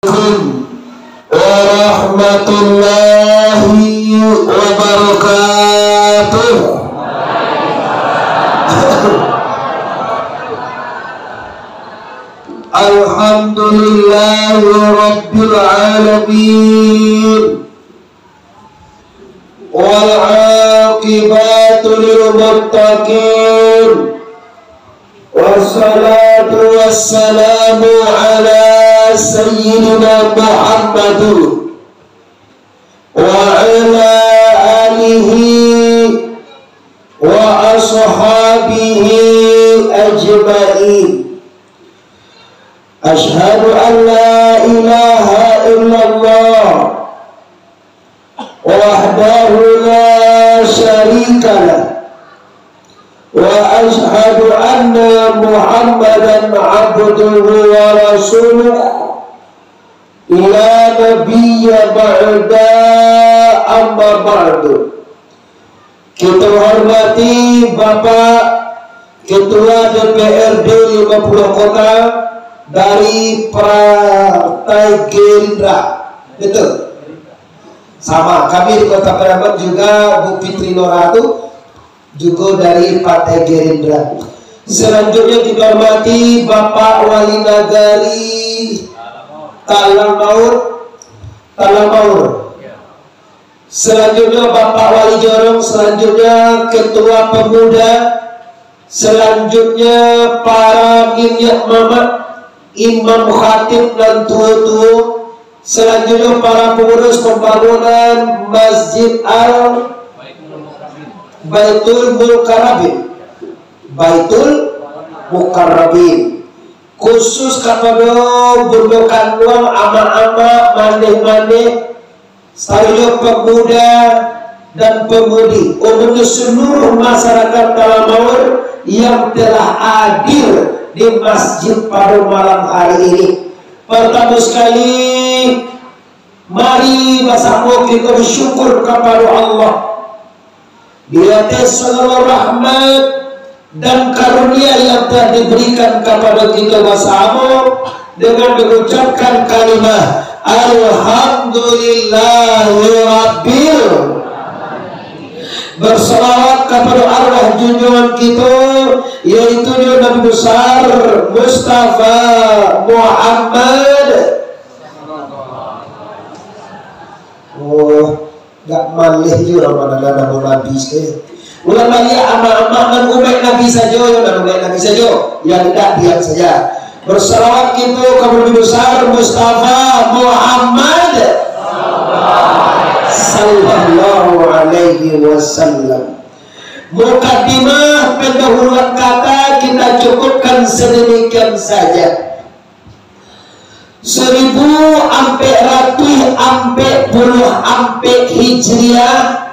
warahmatullahi wabarakatuh. Alhamdulillahi rabbil alamin wal aqibatu lil muttaqin wassalatu wassalamu ala sayyidina Muhammad wa ala alihi wa ashabihi ajma'in. Ashhadu an la ilaha illallah wahdahu la syarika lah wa ashhadu anna Muhammadan abduhu wa rasuluh la nabiyya ba'da amma ba'du. Kita hormati Bapak Ketua DPRD 50 Kota dari Partai Gerindra, betul? Sama, kami di Kota Peraman juga Bu Fitri Noratu juga dari Partai Gerindra. Selanjutnya kita hormati Bapak Wali Nagari Talamaur. Selanjutnya Bapak Wali Jorong, selanjutnya Ketua Pemuda, selanjutnya para minyak mamat, imam khatib dan tua-tua, selanjutnya para pengurus pembangunan Masjid Baitul Mukarrabin, khusus kepada berdokan uang ama-ama maneh-maneh sayur pemuda dan pemudi, untuk seluruh masyarakat Talamaur yang telah hadir di masjid pada malam hari ini. Pertama sekali, mari bersama kita bersyukur kepada Allah di atas segala rahmat dan karunia yang telah diberikan kepada kita bersama dengan mengucapkan kalimat Alhamdulillahirabbil, bersalawat kepada arwah junjungan kita yaitu Nabi besar Mustafa Muhammad. Oh, gak malih juga mana Nabi sih. Ulang balik amal-amal dan umat Nabi saja, dan umat Nabi saja yang tidak diam saja. Bersalawat kita kepada Nabi besar Mustafa Muhammad sallallahu alaihi wasallam. Mukaddimah pendahuluan kata kita cukupkan sedemikian saja. 1440 Hijriah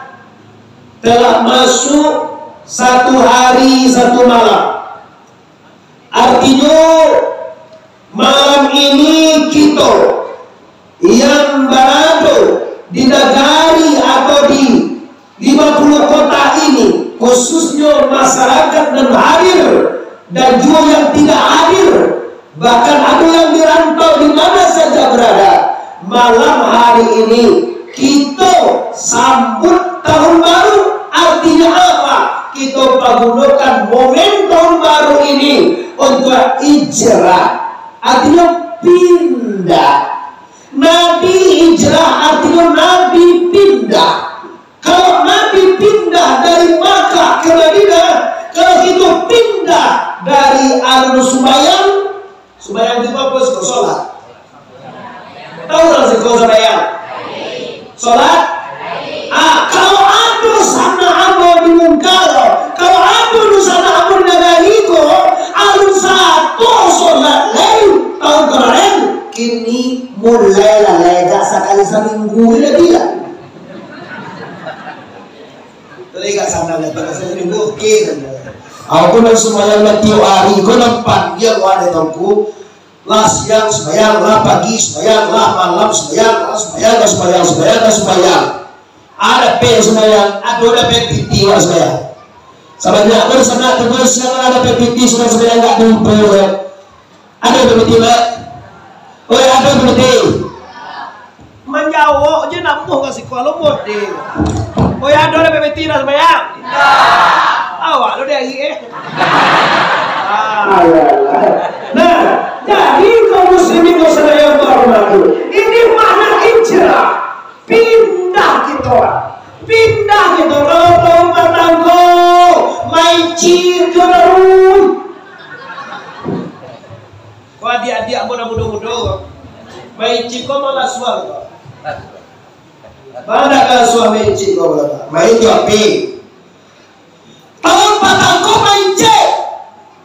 telah masuk 1 hari 1 malam. Artinya malam ini kita yang berada di negari atau di 50 kota ini, khususnya masyarakat dan hadir dan juga yang tidak hadir, bahkan ada yang dirantau di mana saja berada, malam hari ini kita sambut tahun baru. Artinya apa? Kita menggunakan momen tahun baru ini untuk hijrah, artinya pindah. Nabi hijrah artinya Nabi pindah. Kalau Nabi pindah dari Makkah ke Madinah, kalau kita pindah dari sembahyang itu apa? Sholat. Tahu tak sih sembahyang? Sholat. Kalau ada sana amo di mungkaro, kalau ada di sana amo nagahiko, alun satu sholat lain tahun kemarin, kini mulai lalai gak sekali seminggu ini dia. Tadi gak sana lagi gak seminggu, oke. Aku nak sembahyang lah tiap hari, aku nampak dia ada tahu. Lah siang sembahyang, lah pagi sembahyang, lah malam sembahyang, lah sembahyang. Ada pe sembahyang, ada pe piti sembahyang. Sebenarnya aku sana terus ada pe piti sembahyang gak dumpo. Ada pe piti lah. Oh ada model. Menjawab aja namuh kasih kalau model. Oh ada ada bebetina sebayang. Awak lo deh Nah, jadi kaum muslimin yang berhormat, ini makna hijrah, pindah kita. Kalau matanggo, maicir kerun. Wah dia muda, maicir kau malah suara. Mana kan suami maicir kau berapa? Main jopi. Tahun matanggo maicir.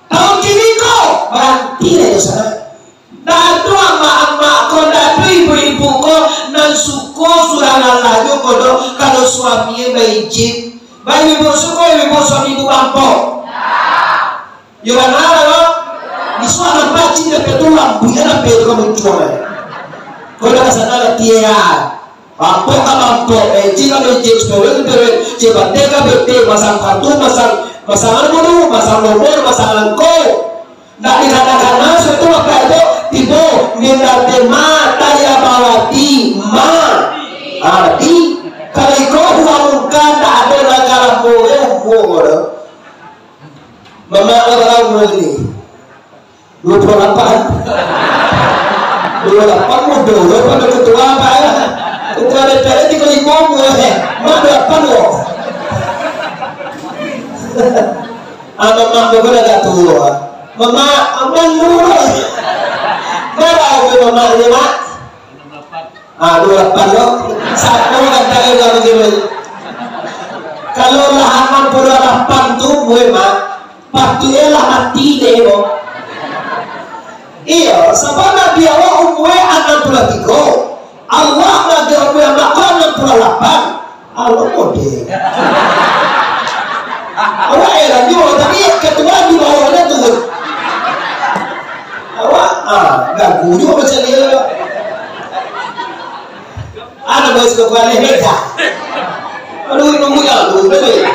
Tahun kini kau berhenti aja sana. Datu ama kau, datu ibu kau, nan suko surang laju kau kalau suaminya maicir. Bayi ibu suko, ibu suami ibu bampo. Yuran apa loh? Di suara bacin dia petulang, bukan apa itu kamu jual. Kau dah sana latihan. Bampo kan bampo, maicir kan maicir, sepuluh itu cepat tega bete, masang kartu, masang almonu, masang nomor, masang langko. Nak dikatakan itu apa itu? Tibo minta mata ya bawati ma. Arti kalau kau huangkan tak ada negara boleh huang. Mama orang ini 28 muda pada ketua apa ya? Ketua DPR itu kalau ngomong mana apa loh? Mama gue agak tua. Mama murah. Berapa mama ini mak? 28 loh. Satu kata yang begini. Kalau lahan 68 tuh gue mak, patunya lah mati deh loh. Iya, sebab Nabi Allah umwe 63. Allah Nabi umwe maka 68. Allah model. Awak era juga, tapi ketua di bawahnya tuh. Awak, gagu juga macam ni lah. Ada bos kepala mereka. Aduh, nunggu ya, nunggu betul.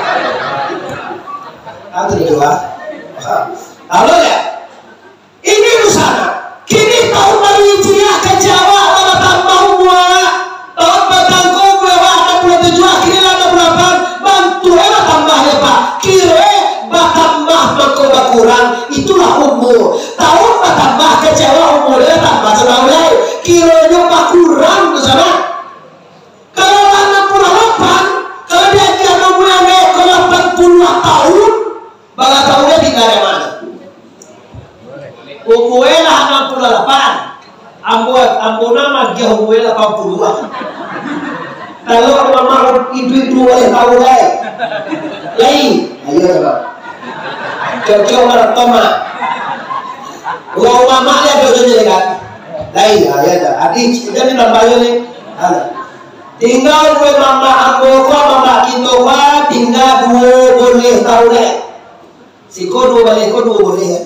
Ada di dua. Halo ya. Ini rusana. Kini tahun baru hijriah ke Jawa, orang tambah umur. Tahun batangku berapa 67, akhirnya 68. Bantu era tambahnya Pak. Kira batambah berkurang kurang, itulah umur. Tahun batambah ke Jawa umurnya tambah senang. Kiranya Pak kurang ke sana. Kalau 68, kalau dia umurnya ke 80 tahun, bala tahunnya tinggal di mana? Umurnya 68. Ambo nama dia umurnya 82. Kalau mama itu boleh tahu lain. Ayo coba. Cocok mertoma. Uang mama dia jodohnya kan. Lain, ayo dah. Adik jadi namanya ni. Tinggal gue mama ambo ko mama kita wa tinggal dua boleh tahu lain. Si ko dua boleh.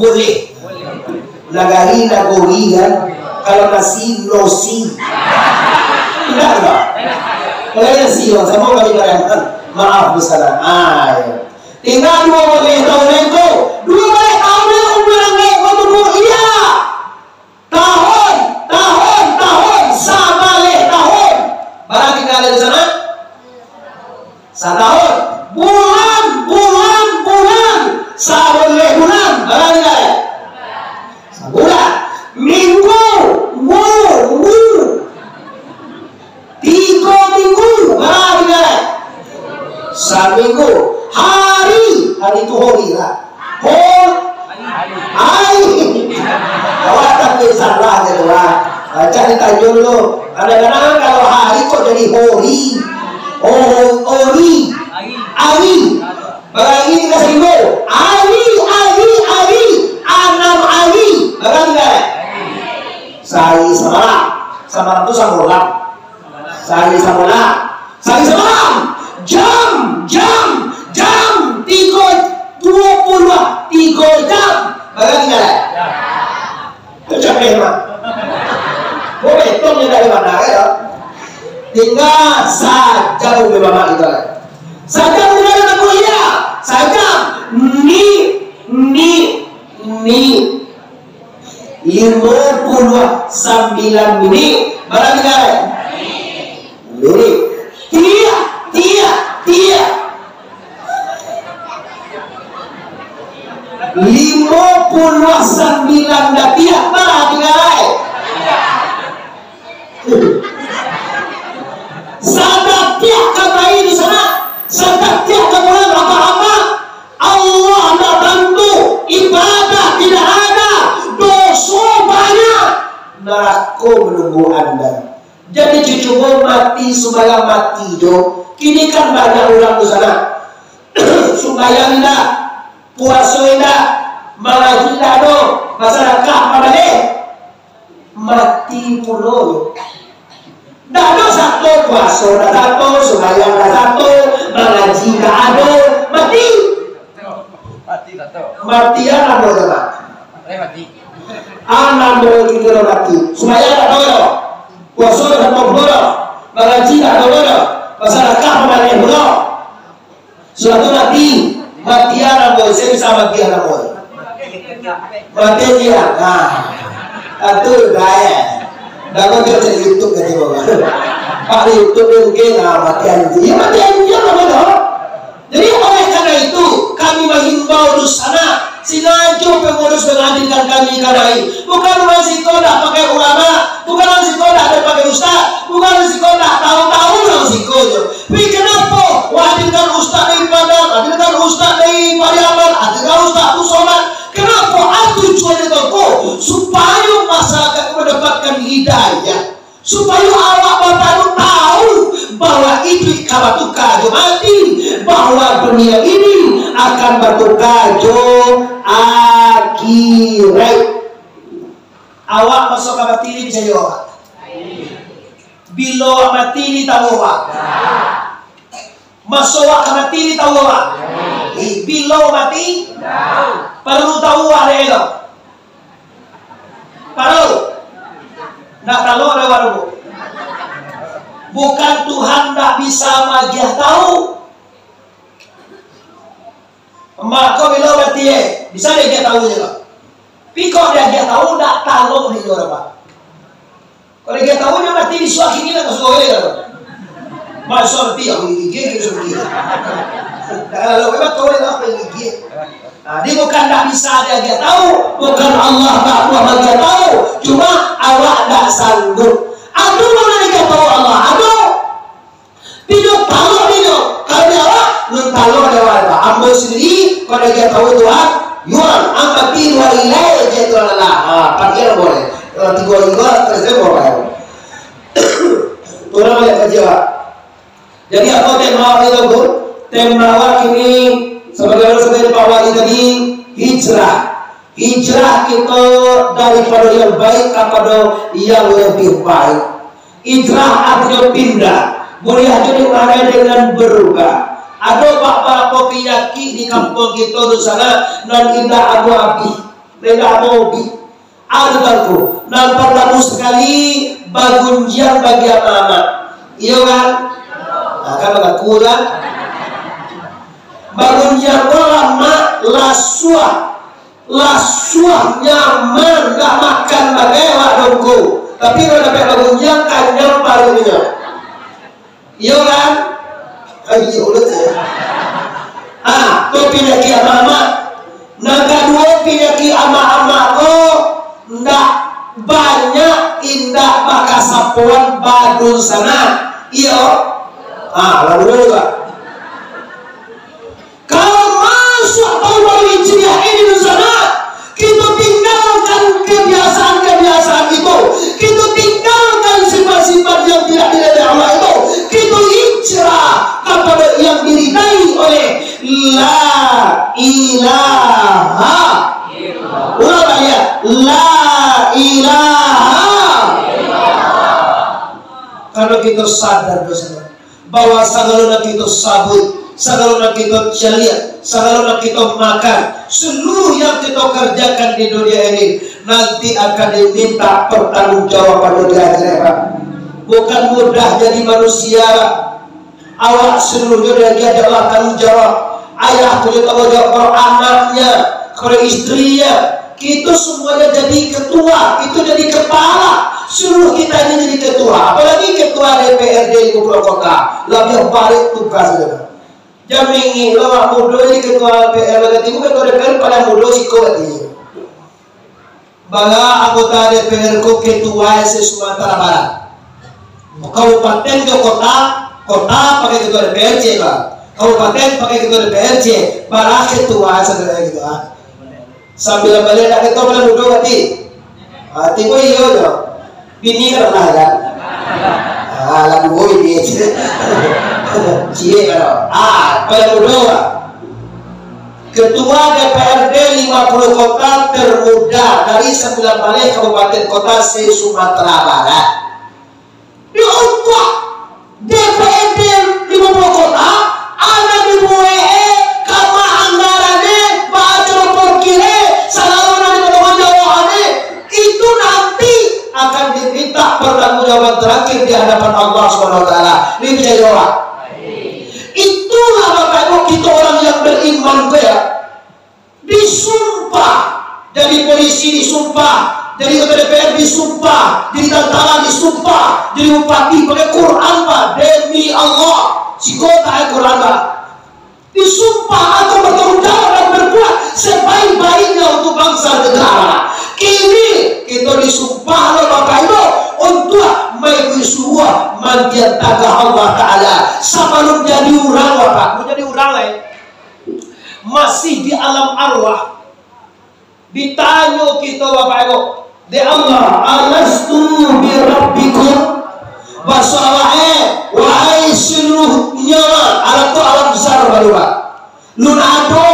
Boleh. Nagari kan. Kalau nasi losi. Tidak tak? Kalau nasi sama kali bayangkan. Maaf besar. Ya. Tinggal dua boleh tahun itu. Dua boleh tahun itu umur ngomong iya. Tahun. Sabale tahun. Barang tinggal di sana. Setahun. Bulan. Sabale bulan. Barang tinggal. Sebulan. Minggu. 3 minggu. Barang tinggal. Seminggu. Hari itu hori lah. Hari. Awak tak salah gitu lah. Cari tajuk dulu. Kadang-kadang kalau hari kok jadi hori. Ori. Hari. Barang ini kita seminggu. Hari. 6 hari. Barang tinggal. Sehari semalam itu samalam. Sehari semalam. Jam 3 jam. Barang tinggal. Itu capek mah. Boleh hitungnya dari mana ya? Tinggal saja memang itu. Saja bukan ada kuliah. Saja ni 50 menit. Mana negara? Menit. Tiap 59 detik mana negara? Sadar tiap kata ini sana, sadar tiap kata apa-apa. Allah nak bantu, ibadah tidak ada, dosa banyak, neraka menunggu anda. Jadi cucu mau mati supaya mati jo. Kini kan banyak orang di sana supaya tidak, puasa tidak, mengaji tidak do, masyarakat pada mati pulau. Tidak ada satu puasa, tidak satu sembahyang, tidak satu mengaji, tidak ada mati. Matian apa coba? Mati. Anak boleh kita mati. Sembahyang tidak boleh, puasa tidak boleh, mengaji tidak boleh, masyarakat boleh boleh. Suatu mati, matian apa boleh? Saya bisa mati anak boleh. Mati dia, itu daya. Dalam dia cari YouTube kan dia Pak di YouTube mungkin matian dia apa? Jadi oleh karena itu kami menghimbau di sana sengaja pengurus menghadirkan kami karena ini bukan resiko dah pakai ulama, bukan resiko dah pakai ustaz, bukan resiko dah tahu-tahu resikonya. Tapi kenapa hadirkan ustaz dari padang, hadirkan ustaz dari pariaman, hadirkan ustaz usolan? Kenapa? Tujuannya itu supaya masyarakat mendapatkan hidayah, supaya awak bapak itu tahu bahwa itu kabatu kajo mati, bahwa dunia ini akan batu kajo akhirat. Awak masuk kabat ini bisa jawab. Bila mati ini tahu awak. Masuk kabat ini tahu awak. Bila mati perlu tahu ada itu. Perlu. Nak tahu ada baru. Bukan Tuhan tak bisa magiah tahu. Maka bila mati bisa dia tahu juga. Piko dia tahu tak tahu ni orang pak. Kalau dia tahu dia mati di suaki ni nak suai kan. Masuk mati aku gigi suki. Kalau memang tahu dia apa gigi. Dia bukan tak bisa dia tahu, bukan Allah tak mau dia tahu, cuma awak tak sanggup. Aduh mana dia tahu Allah, aduh. Tidak tahu dia. Kalau dia awak, belum tahu dia apa. Ambil sendiri, kalau dia tahu Tuhan, yuan, ambil wa ilai dia Tuhan Allah. Pakai boleh. Kalau tiga terus boleh. Tuhan boleh kerja. Jadi apa tema itu pun? Tema awak ini sebagai Pak Wali tadi hijrah kita daripada yang baik kepada yang lebih baik. Hijrah artinya pindah, boleh jadi orang dengan berubah. Ada beberapa penyakit di kampung kita di sana dan tidak ada habis, tidak mobi. Ada baru, nampak lalu sekali bagunjian bagi anak-anak, iya kan? Kan aku kan? Bangun yang lama lasuah nyaman, gak makan bagai wadongku. Tapi kalau dapat bangun yang kanyang parunya, iya kan? Iya udah ya. Tuh penyakit ama-ama. Naga dua penyakit ama-ama kok ndak banyak indah bakas sapuan badun sana. Iya. Lalu juga. Kalau masuk tahun Hijriah ini di sana, kita tinggalkan kebiasaan-kebiasaan itu, kita tinggalkan sifat-sifat yang tidak diridai Allah itu, kita hijrah kepada yang diridai oleh La ilaha illallah. Ya, La ilaha illallah. Kalau kita sadar bahwa segala kita sabut, segala kita celia, segala kita makan, seluruh yang kita kerjakan di dunia ini nanti akan diminta pertanggungjawaban di akhirat. Bukan mudah jadi manusia. Awak seluruhnya dia adalah tanggung jawab. Ayah punya tanggung jawab kepada anaknya, kepada istrinya. Kita semuanya jadi ketua, itu jadi kepala. Seluruh kita ini jadi ketua. Apalagi ketua DPRD Ibu Kota. Lebih balik tugasnya. Jamingi lawak mudo ini ketua DPR. Ibu ketua DPR pada mudo siko katanya. Bala anggota DPR ku ketua Sumatera Barat. Kabupaten ke kota pakai ketua DPRC Pak. Kabupaten pakai ketua DPRC. Bala ketua saudara gitu ah. Sambil balik nak ketua bala mudo berarti. Tiba iyo jo. Bini kan kan. Lagu boy dia cie kan. Bala mudo. Ketua DPRD 50 kota termuda dari 9 balai kabupaten kota se-Sumatera Barat. Diutuh DPRD 50 kota ada di buee kama anggarannya baca rapor kire selalu dari potongan jawabannya itu nanti akan diminta pertanggungjawaban terakhir di hadapan Allah SWT. Ini bisa jawab. Itulah Bapak Ibu kita orang yang beriman ya. Disumpah jadi polisi, disumpah jadi ketua DPR, disumpah jadi tentara, disumpah jadi bupati pakai Quran Pak, demi Allah si kota Quran Pak, disumpah atau bertanggung jawab dan berbuat sebaik-baiknya untuk bangsa negara. Kini kita disumpah oleh Bapak Ibu untuk mengikuti suruh mandian tagah Allah Ta'ala sebelum jadi orang Bapak. Mau jadi orang lain masih di alam arwah ditanya kita Bapak Ibu di Allah, alastu bi rabbikum basawae wahai seluruh nyawa alam tu alam besar baru Pak. Lun ado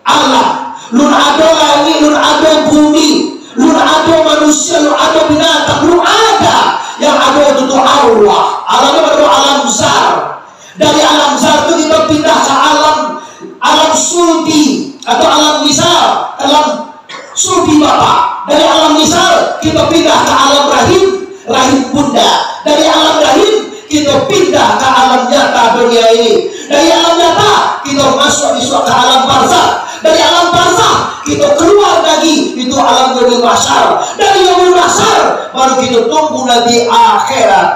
Allah, lun ado langit, lun ado bumi, lun ado manusia, lun ado binatang, lun ada yang ada itu arwah. Alamnya baru alam besar. Dari alam besar itu kita pindah ke alam sulbi atau alam misal, alam sulbi Bapak. Dari alam misal kita pindah ke alam rahim bunda. Dari alam rahim kita pindah ke alam nyata dunia ini. Dari alam nyata kita masuk ke alam barzakh. Dari alam barzakh kita keluar lagi itu alam yaumul mahsyar. Dari yaumul mahsyar baru kita tunggu nanti akhirat.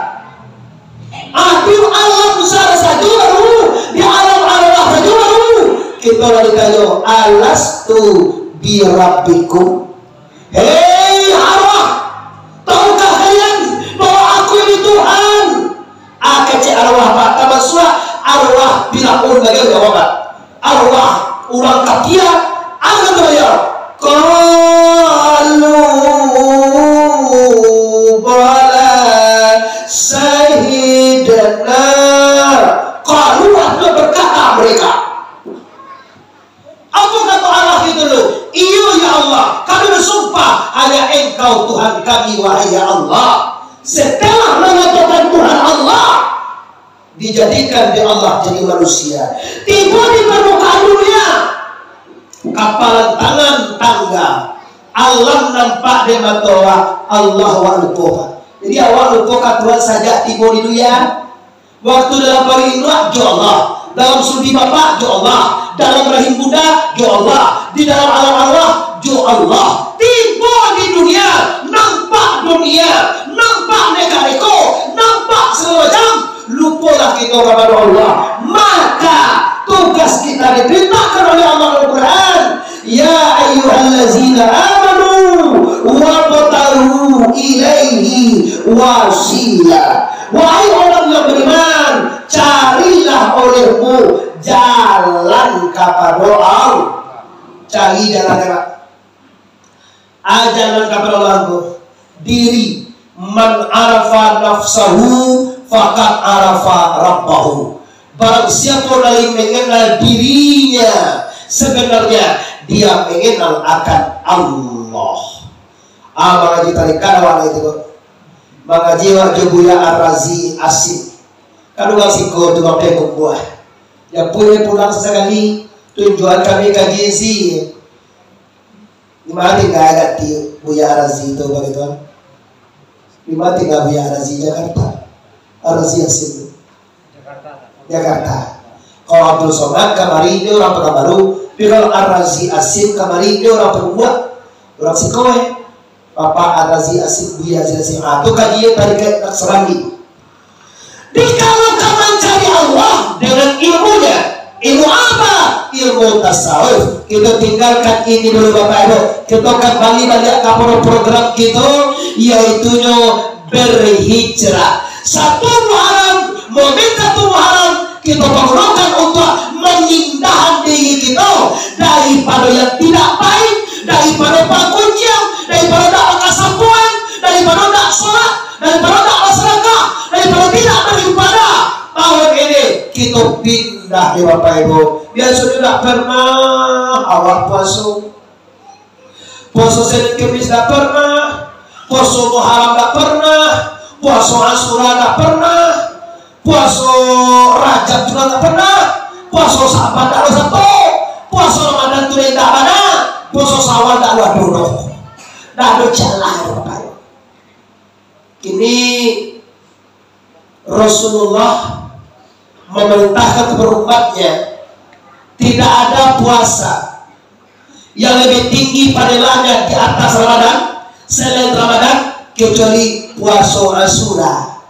Di alam besar saja baru, di alam arwah saja baru kita lagi tanya alastu bi rabbikum. Hei arwah, tahukah kalian bahwa aku ini Tuhan? Kecil arwah Pak, tambah surat arwah bilaun lagi jawab Pak. Arwah orang kakia, apa tu ya? Qalu bala sahidna. Qalu apa berkata mereka? Apa kata Allah itu loh? Iya ya Allah, kami bersumpah hanya Engkau Tuhan kami wahai ya Allah. Setelah menyatakan Tuhan Allah, dijadikan di Allah jadi manusia. Tiba di permukaan dunia, kapalan tangan tangga, alam nampak di mata Allah wa lupoka. Jadi awal lupoka Tuhan saja tiba di dunia. Waktu dalam pari indra, Jo Allah. Dalam sudi Bapak, Jo Allah. Dalam rahim Bunda, Jo Allah. Di dalam alam Allah, Jo Allah. Tiba di dunia, nampak dunia, nampak neko, nampak segala macam. Lupalah kita kepada Allah. Maka tugas kita diperintahkan oleh Allah Al-Quran. Ya ayyuhallazina amanu wabtaru ilaihi wasila. Wahai orang yang beriman, carilah olehmu jalan kepada Allah. Cari jalan kepada jalan kepada Allah. Diri man arafa nafsahu faqad arafa rabbahu. Barang siapa yang mengenal dirinya, sebenarnya dia mengenal akan Allah. Maka kita dikatakan itu maka jiwa Buya Ar-Razi Asim kalau ngasih kau tu apa yang buah yang pulang sesekali tujuan kami kaji sih lima hari nggak ada di Buya Ar-Razi itu begitu lima tinggal Buya Ar-Razi Jakarta Ar-Razi Asim Jakarta. Kalau Abdul Somad kamari ini orang Pekanbaru, tapi kalau Ar-Razi Asim kamari ini orang Pekanbaru. Orang si kowe, Bapak Arazi Asik Buya Asik Atu kajian tadi ke nak serangi. Dikalau mencari Allah dengan ilmunya, ilmu apa? Ilmu tasawuf. Kita tinggalkan ini dulu Bapak Ibu. Kita akan balik ke program kita, yaitunya berhijrah. Satu Muharram, momen satu Muharram kita pergunakan untuk mengindahkan diri kita daripada yang tidak baik, daripada penguncian, daripada tak kesampuan, daripada tak sholat, daripada tak masyarakat, daripada tidak beribadah. Tahun ini kita pindah di Bapak Ibu. Biasa tidak pernah awal puasa, Senin Kamis tidak pernah, puasa Muharram tidak pernah, puasa Asyura tidak pernah, puasa Rajab juga tidak pernah, puasa Saban tidak ada satu, puasa Ramadan itu tidak ada, puasa Syawal tidak ada dulu, tidak ada jalan Bapak Ibu. Ini Rasulullah memerintahkan kepada umatnya tidak ada puasa yang lebih tinggi pahalanya di atas Ramadan selain Ramadan kecuali puasa Asyura.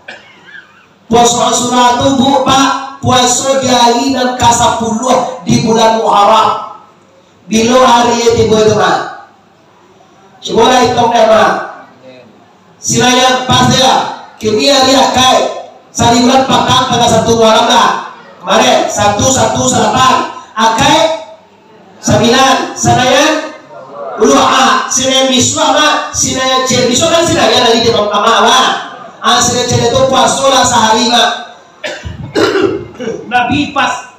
Puasa Asyura itu Pak, puasa di hari dan ke-10 di bulan Muharram. Bila hari itu itu Pak. Coba hitung deh Pak. Silanya pas ya. Kini hari akai. Sari bulan patang pada 1 Muharram dah. Kemarin 118 akai 9 sanayan ulu'a sinayan miswa ma sinayan cer miswa kan sinayan lagi di ama sinayan cer itu puasa lah sehari ma. Nabi pas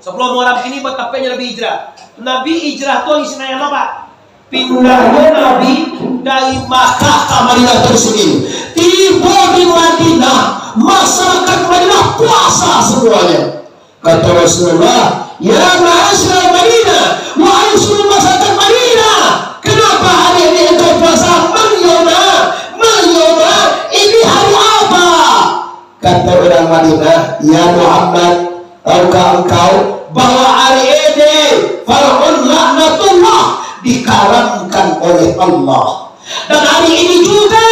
sebelum Muharram ini betapanya Nabi hijrah. Nabi hijrah tuh sinayan apa? Pindahnya Nabi dari Makkah ke Madinah tersebut. Tiba di Madinah, masyarakat Madinah puasa semuanya. Kata Rasulullah, ya ma'asyar Madinah, wahai seluruh masyarakat Madinah, kenapa hari ini engkau puasa? Malyoma, ini hari apa? Kata orang Madinah, ya Muhammad, tahukah engkau bahwa hari ini far'un laknatullah dikaramkan oleh Allah, dan hari ini juga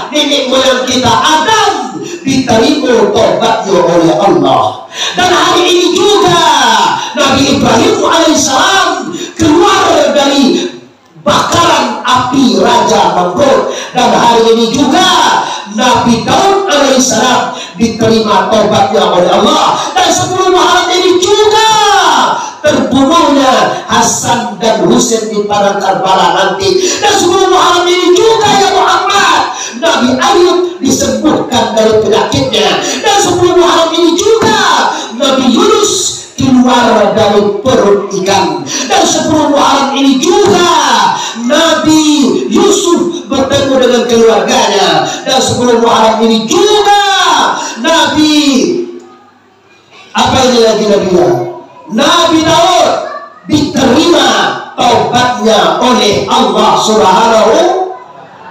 nenek moyang kita Adam diterima tobatnya oleh Allah, dan hari ini juga Nabi Ibrahim alaihissalam keluar dari bakaran api Raja Namrud, dan hari ini juga Nabi Daud alaihissalam diterima tobatnya oleh Allah, dan sebelum Muharram ini juga terbunuhnya Hasan dan Husain di padang Karbala nanti, dan sebelum Muharram ini juga ya Muhammad Nabi Ayub disembuhkan dari penyakitnya, dan sebelum Muharram ini juga Nabi Yunus keluar dari perut ikan, dan sebelum Muharram ini juga Nabi Yusuf bertemu dengan keluarganya, dan sebelum Muharram ini juga Nabi apa ini lagi Nabi Daud diterima taubatnya oleh Allah Subhanahu.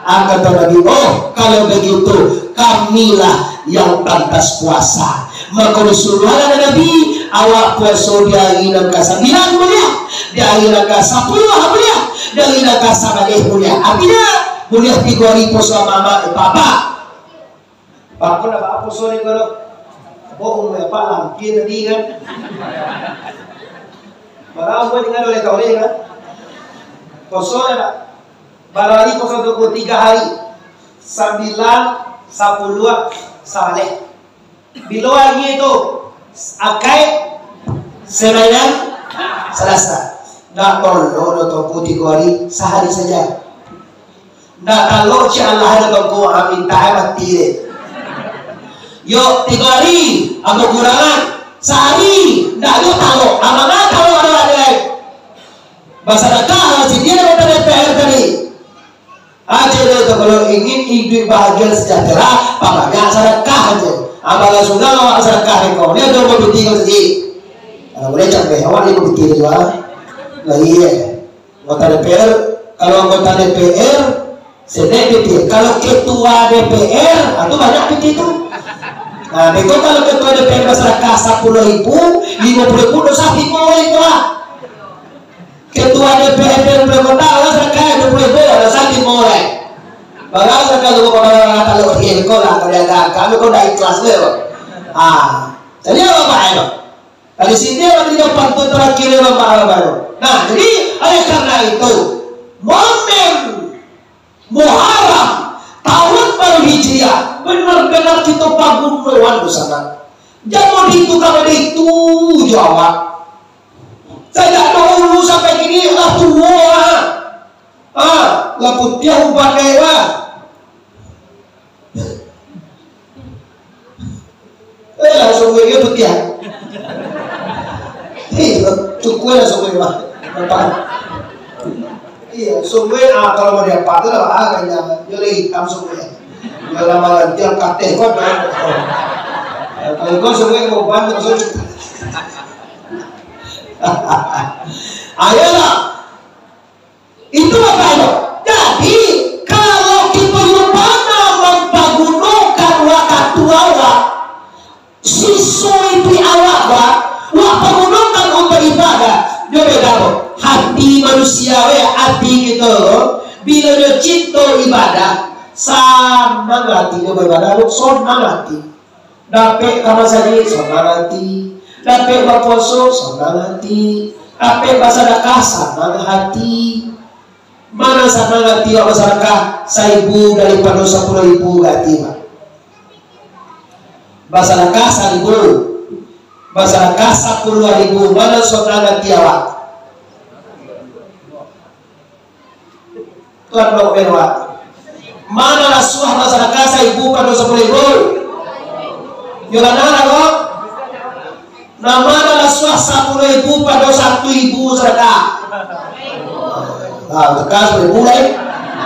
Kata Nabi, oh kalau begitu kamilah yang pantas puasa. Maka Rasulullah dan Nabi awak puasa di hari ke-9 mulia, di hari ke-10 mulia, di hari ke-11 mulia. Artinya mulia 3 hari puasa mama papa. Papa nak apa puasa ni kalau bohong ya Pak lamkin tadi kan. Barang buat dengan oleh kau kan. Puasa ada. Barang hari puasa 23 hari. 9, 10, 11. Bila hari itu akai Senin, Selasa. Nak tolong atau 3 hari sehari saja. Nak kalau si Allah ada bangku amin tak mati. Yo 3 hari aku kurangan sehari ndak lu tahu amanah kalau ada bahasa dakar si dia ada DPR tadi aja itu kalau ingin hidup bahagia sejahtera pakai sedekah aja amal sunnah sedekah kau dia udah mau tinggal saja kalau boleh capek awak ni mau tinggal juga lagi ya anggota DPR kalau anggota DPR sedikit kalau ketua DPR itu banyak begitu. Nah, itu kalau ketua DPR masyarakat 10.000, 50.000 dosa 5 itu lah. Ketua DPR kota masyarakat 20.000 bebo ada sakit mulai. Bagaimana kalau kalau kau lah kalau kau dah ikhlas lewat. Jadi apa itu? Dari sini orang tidak pantun terakhir bapak baru. Nah, jadi oleh karena itu momen Muharram tahun baru Hijriah benar-benar kita bangun melawan sana. Jangan itu kalau itu jawab. Saya dahulu sampai kini lah tua. Lah putih ubah dewa. Langsung gue putih. Cukup langsung gue mah. Iya, sungguh kalau mau dia patah lah kayaknya jadi hitam sungguh. Kalau malah dia kate kok dah. Kalau kau sungguh mau bantu sungguh. Ayolah, itu apa itu? Jadi kalau kita lupa membangunkan waktu awak, siswa itu awak wah bangunkan untuk ibadah. Dia beda hati manusia hati gitu bila dia cinta ibadah sama hati dia beribadah sama hati dapat kamar saja sama hati dapat berpuasa sama hati dapat bersedekah sama hati mana sama hati yang bersedekah 1.000 daripada 10.000 hati bersedekah 1.000 bersedekah 10.000 mana sama hati awak Tuhan blok berwa. Mana rasuah masyarakat 1.000 pada 10.000? Yolanara kok? Nah mana rasuah 10.000 pada 1.000 sedekah? Nah, tekan 10.000 lain.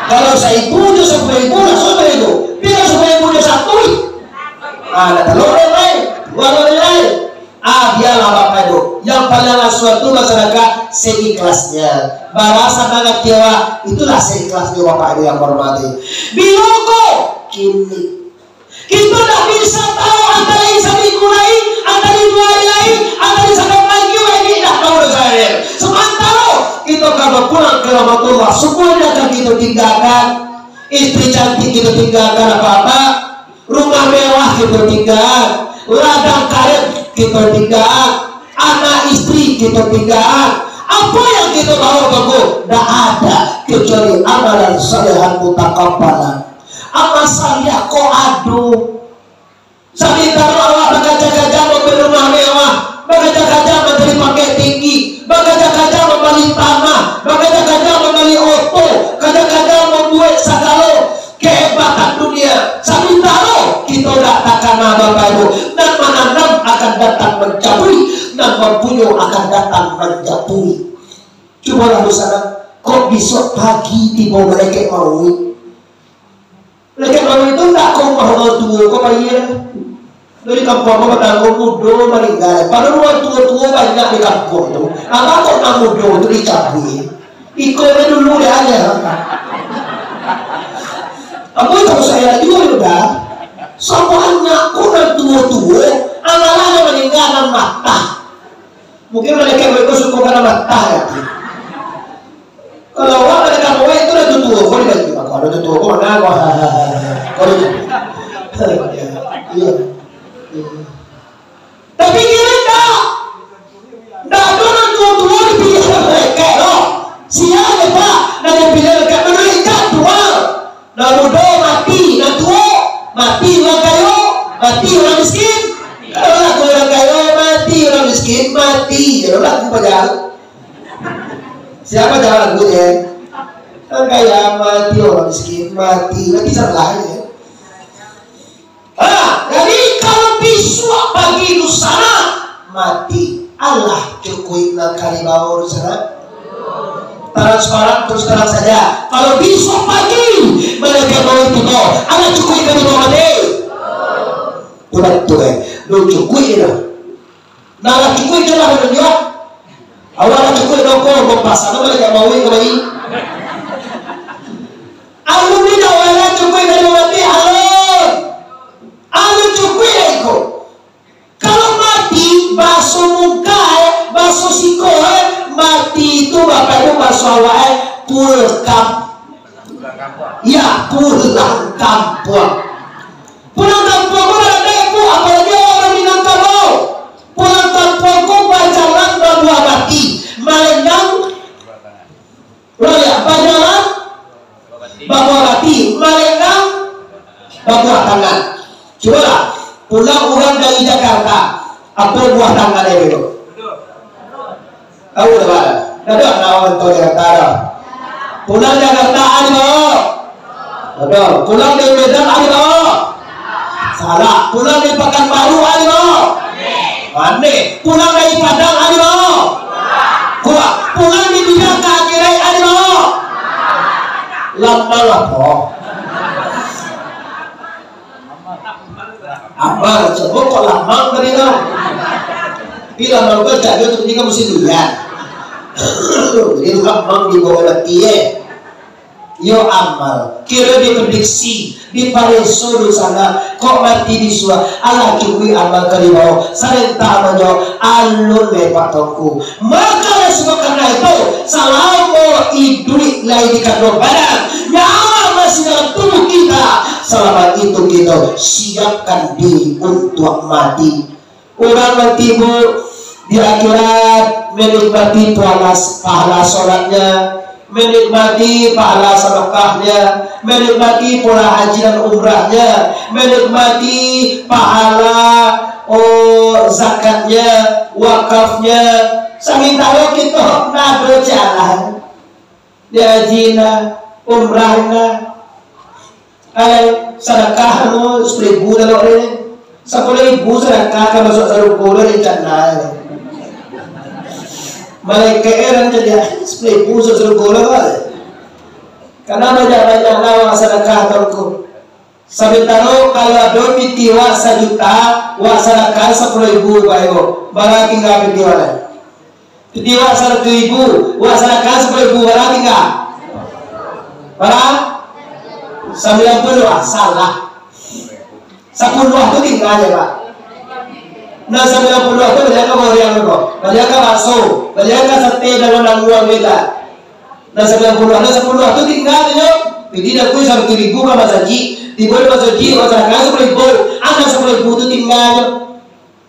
Kalau 1.000 itu 10.000 langsung itu. Bila 10.000 itu 1. Ada telur lain, warna lain. Biarlah Bapak Ibu. Yang paling suatu masyarakat seikhlasnya. Bahasa banget Jawa itulah seikhlasnya Bapak Ibu yang hormati. Bilogo kini kita tidak bisa tahu antara yang dimulai, antara yang lain, antara yang sampai pagi ini tidak tahu saya. Sementara kita kalau pulang ke Rahmatullah, semuanya akan kita tinggalkan. Istri cantik kita tinggalkan apa-apa, rumah mewah kita tinggalkan, ladang karet kita tinggalkan, anak istri kita tinggalkan. Apa yang kita bawa bagus? Tidak ada kecuali amalan salihan mutakabbalan. Amal salih kok aduh. Sementara Allah berkaca-kaca membeli rumah mewah, berkaca-kaca membeli pakai tinggi, berkaca-kaca membeli tanah, berkaca-kaca membeli oto, kaca-kaca membuat segala kehebatan dunia. Sementara kita tidak takkan Bapak Ibu, dan menanam akan datang mencabui, dan mempunyai akan datang menjatuhi. Coba lalu sana, kok besok pagi tiba mereka mau? Mereka mau itu tak kau mau tua, kau bayar. Dari kampung kau datang muda meninggal. Padahal orang tua-tua banyak di kampung tu. Apa kau nak muda tu dicabui? Ikutnya dulu dia aja. Apa kalau saya juga sudah? Semuanya orang tua-tua, amalannya meninggalkan mata. Mungkin mereka suka karena mata ya. Kalau orang mereka mau itu ada tua, kau tidak juga. Kalau ada tua, kau mana? Kalau iya. Tapi kira tak ada orang tua-tua dipilih mereka loh. Siapa Pak? Dan yang pilih mereka mereka tua. Dan muda mati, dan tua mati orang kaya, mati orang miskin. Kalau lagu orang kaya mati, orang miskin mati. Kalau lagu padahal siapa jalan lagu ya? Orang kaya mati, orang miskin mati. Nanti salah ya. Jadi kalau besok pagi itu sana mati, Allah cukup kali bawa sana. Transparan terus terang saja. Kalau besok pagi mereka mau itu Allah cukup kali bawa mati. Betul lu cukup itu. Nah cukup itu lah menunjuk. Awalnya cukup itu kau berpasang mereka mau itu lagi. Aku tidak awalnya cukup kali mati. Alu cukup eko. Kalau mati baso muka baso siko mati itu Bapak Ibu baso awal pulkam Ya, pulang kampung. Pulang kampung ada ibu, apalagi orang Minangkabau. Pulang kampungku Bajalan Babuabati, Malendang, Bajalan Babuabati, Malendang, Babuatangan. Coba lah, pulang orang dari Jakarta, apa buah tangan itu? Tahu tak? Ada nawan tu Jakarta. Pulang Jakarta ada. Ada. Pulang dari Medan ada. Salah. Pulang dari Pekanbaru ada. Mana? Pulang dari Padang ada. Kuat. Pulang dari Bidang Kagirai ada. Lama lah kok. Apa? Coba kok lama dari kau? Bila mau kerja dia tu juga mesti lihat. Jadi lama di bawah latihan. Yo amal, kira diprediksi di Pareso di sana, kok mati di suah, Allah kikui amal keribau, sarenta amalnya alun lepak tongku. Maka semua karena itu, selama duit lain di kandung badan, nyawa masih dalam tubuh kita, selama itu kita siapkan diri untuk mati. Orang mati di akhirat menikmati pahala sholatnya, menikmati pahala sedekahnya, menikmati pola haji dan umrahnya, menikmati pahala zakatnya, wakafnya. Sementara kita nado jalan di hajina, umrahnya, sedekahmu 10.000 dalam ini, 10.000 sedekah kalau masuk 10 di jannah. Mereka orang jadi 10.000 sesuatu bola. Karena banyak lawan sedekah tongku. Sementara kalau ada pitiwa 1 juta, wa sedekah 10.000 bayo. Barang tinggal pitiwa. Pitiwa 1.000, wa sedekah 10.000 barang tinggal. Barang 90 salah. 10 itu tinggal aja Pak. Nah 90 itu beliau ke yang itu, beliau ke bakso, beliau ke sate dengan nangguan beda. Nah 90 ada 10 itu tinggal aja. Jadi dah kui 1.000 ke Mas Haji, dibuat Mas Haji, masyarakat 10.000, ada 10.000 itu tinggal aja.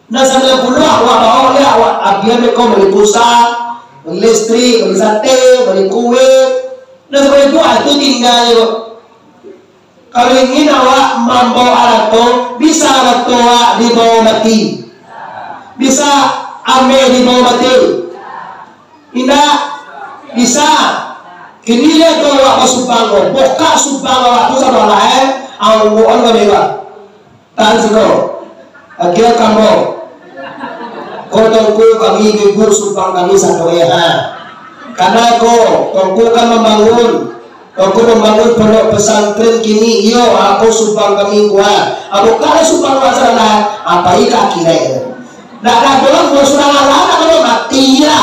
Nah 90 awak bawa dia awak abian mereka beli pulsa, beli listrik, beli sate, beli kue. Nah 10.000 itu tinggal aja. Kalau ingin awak membawa alat bisa alat di bawah mati. Bisa ambil di bawah mati, tidak bisa. Kini dia tu awak subang, buka subang awak tu sama lain, awak orang berdua. Tahan siko, akhirnya kamu, kau tunggu kami ibu subang kami satu ya. Karena tunggu kan membangun. Aku membangun pondok pesantren kini, yo aku subang kami kuat. Aku kalau subang masalah, apa ika kira? Nak dorong buat sudah ngalah, kalau mati ya.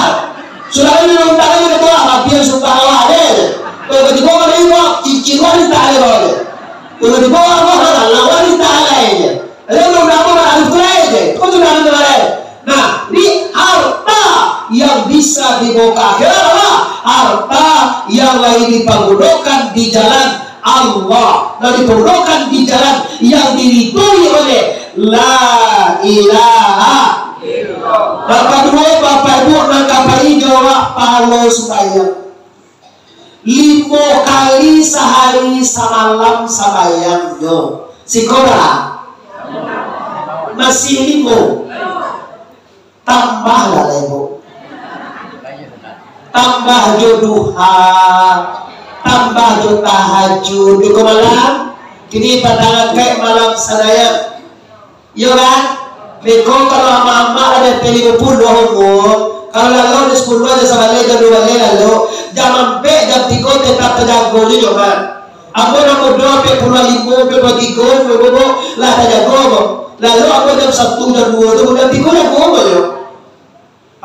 Sudah ini undang itu apa? Biar subang awal deh. Kalau di bawah ini cincin wanita ada. Kalau di bawah apa? Wanita ada aja. Lalu undang apa? Alif aja. Kau sudah ada lain. Nah, di harta yang bisa dibawa ke harta yang lain dipergunakan di jalan Allah dan dipergunakan di jalan yang diridhoi oleh la ilaha illallah. Bapak dua, bapak ibu nak kapai jawab palo sembahyang 5 kali sehari semalam sembahyangnya. Sikola masih 5. Tambahlah ibu. Tambah jodoha, tambah tahajud di malam. Kini padangan kayak malam sadaya. Iya kan? Beko kalau mama ada 50 umur, kalau lalu di 10 aja sama lega 2 lalu, jam 4 jam 3 tetap terjago juga kan. Aku nak berdoa pe 5 pe 3 pe lah terjago. Lalu aku jam 1 jam 2 tu jam 3 jago yo.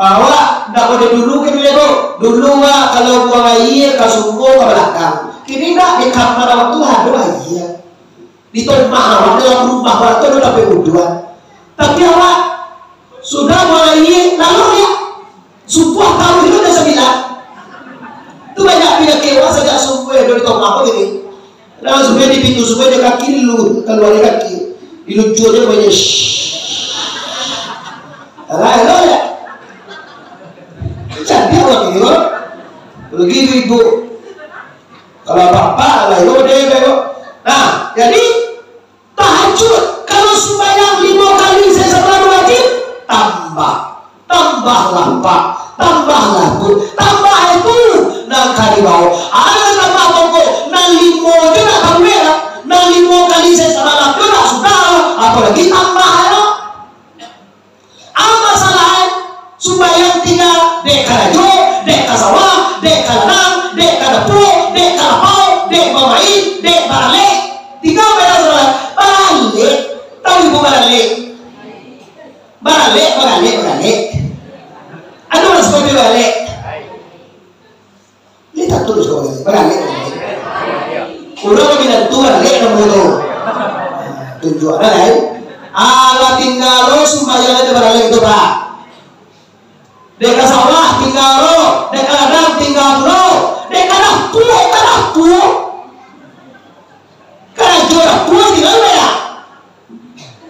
Awak dah boleh dulu ke bila dulu kalau buang air ke sumur ke belakang. Kini nak di kamar awak tu ada air. Di rumah awak dalam rumah awak tu ada peruduan. Tapi awak sudah buang air lalu ya subuh tahun itu dah 9. Tu banyak bila kewa sejak subuh ada di rumah awak ini. Nah, supaya di pintu supaya dia kaki lu keluar kaki, dilucu aja banyak. Halo ya. Jadi orang ini kok, begitu ibu. Kalau bapak lah itu deh bego. Nah, jadi tahajud kalau sembahyang 5 kali sesudah wajib tambahlah pak, tambahlah bu, tambah itu nang kali bau. Ada tambah bau, nang 5 juga tambah, nang 5 kali sesudah juga sudah, apalagi tambah ya. Apa salah? Sembahyang 3 dek karajo, dek kasawah, dek kalanang, dek kadapo, dek kalapau, dek mamain, dek barale. 3 beda salah. Barale, tahu ibu barale? Barale. Ano mas seperti barale? Lihat tulis kau barale. Udah kami nanti barale nombor tujuan lain. Ala tinggal sembahyang itu barale itu pak. Deka sawah tinggal lo, deka ladang tinggal lo, deka dapur, karena jual dapur tinggal lo ya.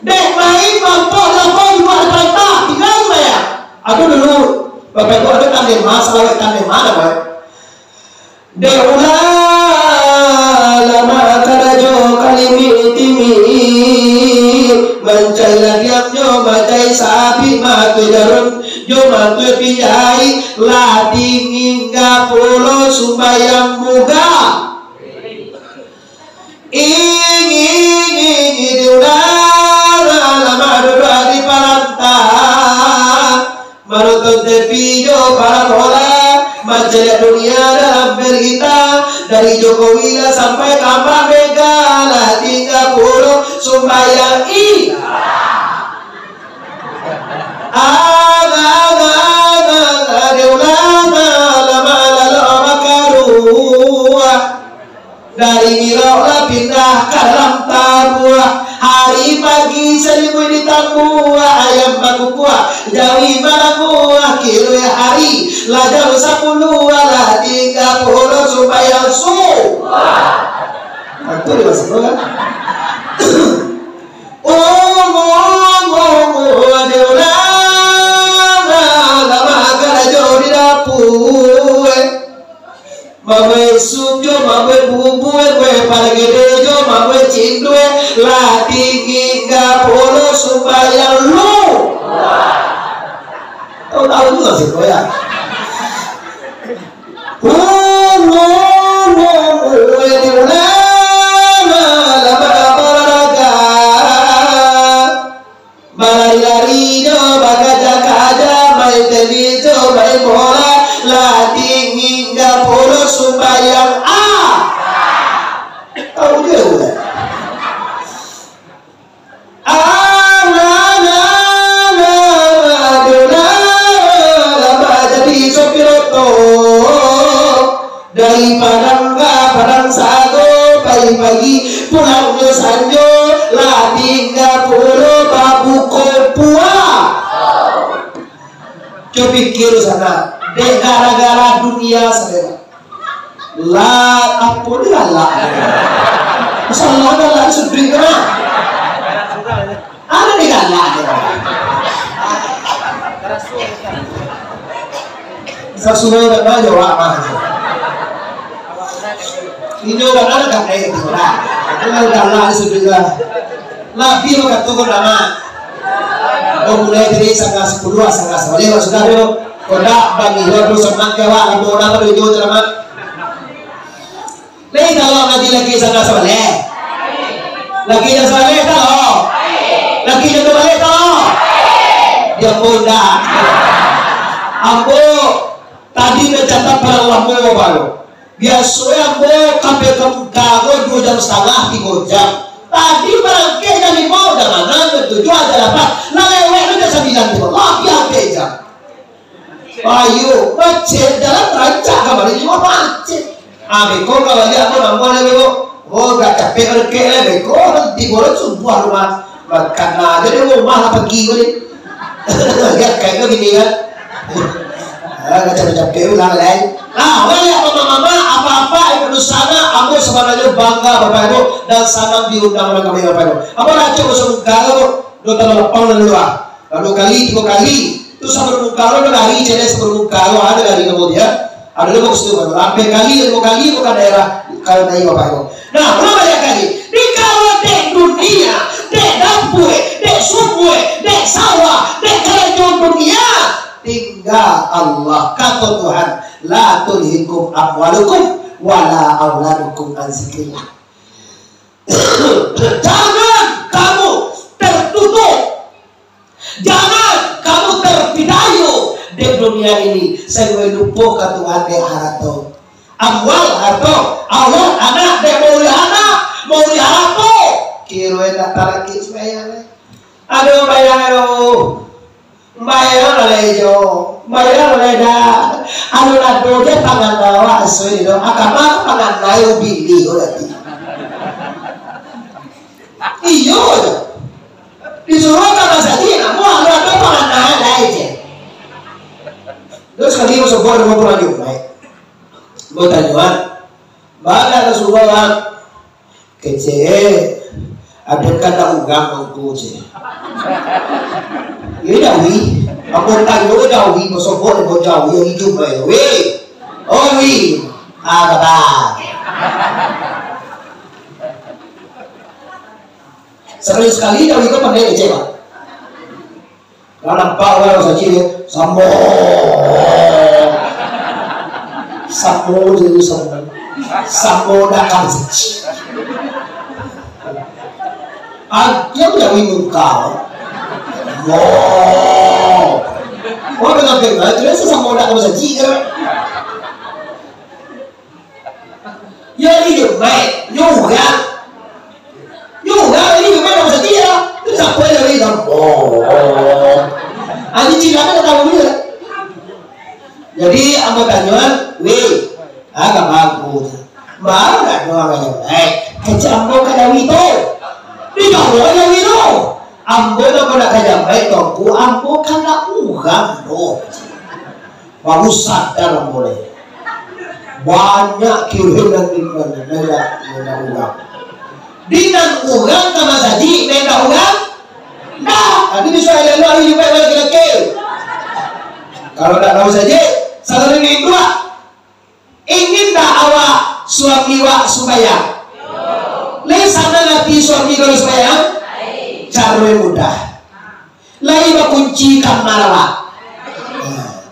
Dek main mampu dapur di luar perintah tinggal lo ya. Aduh dulu, bapak itu ada tanda masalah tanda mana pak? Dek ulah lama karajo kalimi timi, mencai lagi nyo mencai sapi matu jarun. Jo mantu pijai lading hingga pulau sumbayang muga ingin di udara lama dua di palantang menuntut tepi jo para bola majalah dunia dalam berita dari Jokowi sampai Kampar Mega lading hingga pulau sumbayang dari Mirola pindah ke dalam tabua hari pagi selimut di tabua ayam baku kuah jawi baku kilo hari lah jauh 10 lah 30 supaya su itu dia masih kan Mabwe sujo, mabwe bubue, kue pargede jo, mabwe cindue, latih hingga polo supaya lu. Tahu juga sih kau ya. Lari-lari jo, bagaja-kaja, main tenis jo, main bola, latih hingga polo supaya tahu dia udah jadi sopir oto dari Padang Sago pagi-pagi pulangnya sanjo latih hingga polo babu kopua coba pikir sana deh gara-gara dunia saudara lah apa dia lah masalah lah sedih kena ada di galak sesuai dengan jawab apa ini orang ada kan kayak gitu lah dengan galak sedih lah nabi mengatakan nama mulai dari setengah 10 setengah 11 sudah dulu kodak bagi lalu semak jawa lalu orang berdua terima lagi kalau lagi setengah 11 lagi yang 11 tahu lagi yang 12 tahu dia muda ambo tadi mencatat barang lambo baru biasanya ambo sampai ke Gago 2 jam setengah 3 jam tadi berangkai dari mau dengan 6 7 ada 8 lewat udah 9 lebih jam ayo macet dalam rancak kamar ini mau macet beko kalau dia aku nampak lagi gak capek berke beko di bola subuh rumah karena jadi rumah lah pergi gue lihat kayak gini kan gak capek-capek ulang lain nah wala mama apa-apa ikut sana, aku sebenarnya bangga Bapak Ibu dan sangat diundang oleh kami Bapak Ibu. Apa aja masuk kalau do lapang na luar. Lalu kali 3 kali itu sebelum kalau dari jadi sebelum kalau ada dari kemudian ada lagi gusto kan. Sampai kali 2 kali bukan daerah kalau dari Bapak Ibu. Nah, berapa ya kali? Di kalau di dunia, di dapur, di sumur, di sawah, di kerajaan dunia tinggal Allah kata Tuhan la tulhikum amwalukum wala auladukum an zikrillah. Jangan kamu tertutup, jangan kamu terpidayu di dunia ini. Saya lupa ke Tuhan di harato amwal harto Allah anak de mau harato kira tak tarakis bayar aduh bayar lejo bayar leda anu nado je pangan bawa asli do akama pangan layu bili berarti iyo disuruh kata saja mau anu nado pangan layu je terus kali masuk bola mau pulang juga baik mau tanyaan baga Rasulullah kece ada kata ugang mangku je ini dawi aku tanya dawi masuk bola mau dawi yang hidup baik apa sekali dawi itu pandai kece pak kalau nampak orang saja Sambo jadi sambo dakar sih. Dia udah bingung kau. Oh dengan benar terus sambo dakar sih kan? Ya ini baik, juga ini gimana bisa dia? Terus apa yang dia bilang? Ani cina kan tahu dia. Jadi anggotanya, agak bagus. Baru nggak doang aja. Kecambo kada wito, di bawah aja wito. Ambo na kada kajambai tongku, ambo kada ugang do. Baru sadar boleh. Banyak kiriman neda ugang. Dinan ugang sama saji neda ugang. Nah, tadi bisa ada lagi juga lagi kecil. Kalau tidak tahu saja, salah ini dua. Ingin tak awak suami wak supaya? Lesana nanti suami kalau supaya? Cara mudah. Lagi kunci kamar wak.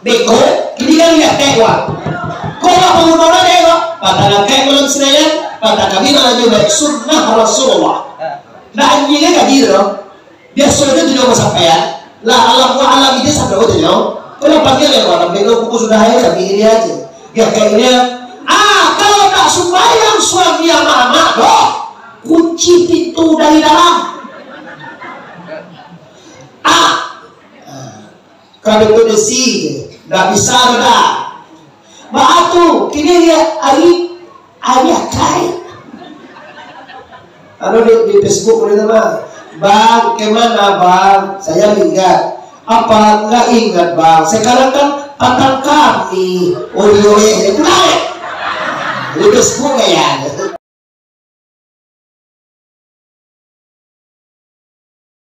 Beko, ini kan lihat tewa. Kalau pengguna tewa, pada kayak malam Senin, pada kami malam juga sunnah Rasulullah. Nah anjingnya gak gitu. Dia sudah tidak sampai lah alam itu sampai itu ya. Kalau panggil ya orang bego buku sudah aja tapi ini aja. Ya kayaknya kalau tak sembahyang suami yang mama doh kunci pintu dari dalam. Kalau itu desi nggak bisa dah. Batu kini dia ari kai. Lalu di Facebook boleh nama. Bang, kemana bang? Saya ingat. Apa nggak ingat bang? Sekarang kan patang kami. Itu naik. Itu semua ya.